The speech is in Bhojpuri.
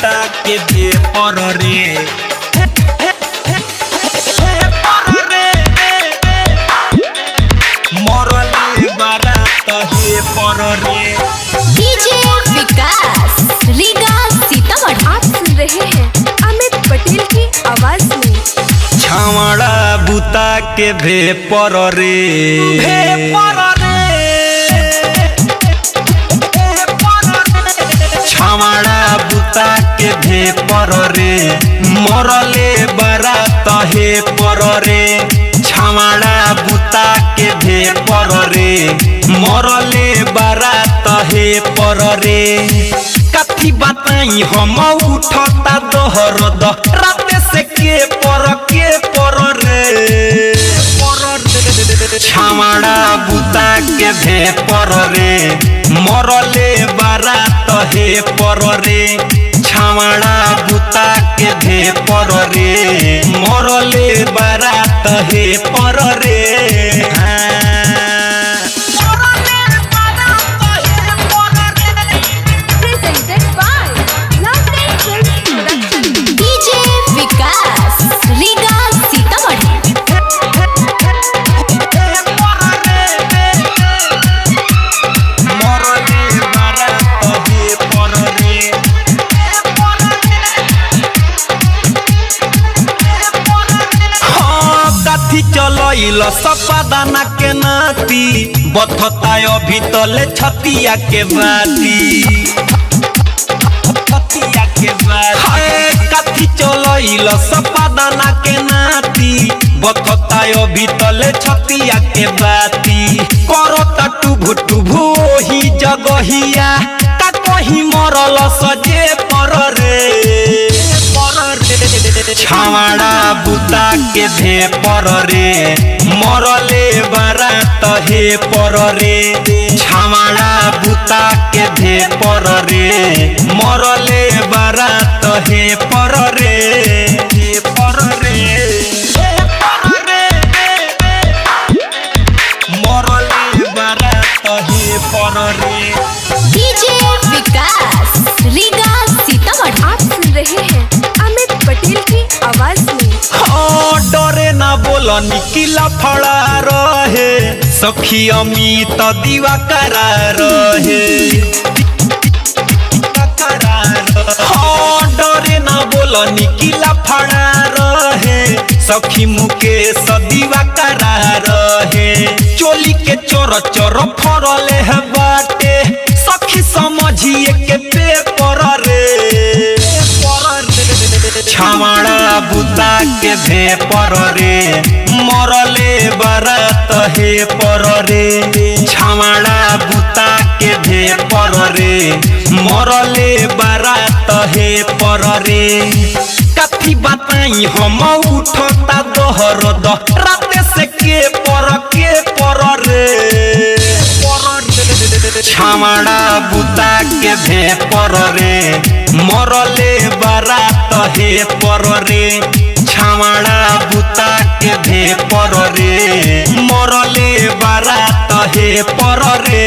बुता के दे पर रे मरले बारात हे पर रे। डीजे विकास रीगा सीतामढ़ी। आप सुन रहे हैं अमित पटेल की आवाज में। छावड़ा बुता के भे पर रे छावड़ा बुता के भे पर रे मरले बारात हे पर रे छावड़ा बुता के भे पर रे मरले बारात हे पर रे। कथी बताई हम उठता दोहर रात से के पर रे छावड़ा बुता के भे पर रे मरले बारात हे पर रे छावड़ा बुता के भे पर रे मरले बारात हे पर रे। Presented by Lovely Films Production। DJ Vikas Riga Sitamarhi. चल सपादाना के नाती बथता अभी तले छतिया के बाती कथी चल सपादाना के नाती बथता अभी तले छतिया के बाती करता टुभु टुभु ही जगहिया का कहीं मरल सजे पर रे छावड़ा बुता के भे पर रे मरले बारात हे पर रे छावड़ा बुता के भे पर रे मरले बारात हे पर रे मरले बारात हे पर रे। डीजे विकास रीगा सीतामढ़ी। आप सुन रहे हैं अमित पटेल की आवाज में। डरे ना बोल निकिला फड़ा रहे सखी अमित दीवा करा रहे डरे ना बोल निकिला फड़ा रहे सखी मुकेश दीवा करा रहे चोली के चोर चोर फरले है बाटे सखी समझिए के पेपर रे छावड़ा बुता के भे पर रे मरले बारात हे पर रे छावड़ा बुता के भे पर रे मरले बारात हे पर रे। कथी बताई हम उठता दोहर रात से के पर रे छावड़ा बुता के भे पर रे मरले बारात हे पर रे छावड़ा बुता के भे पर रे मरले बारात हे पर रे।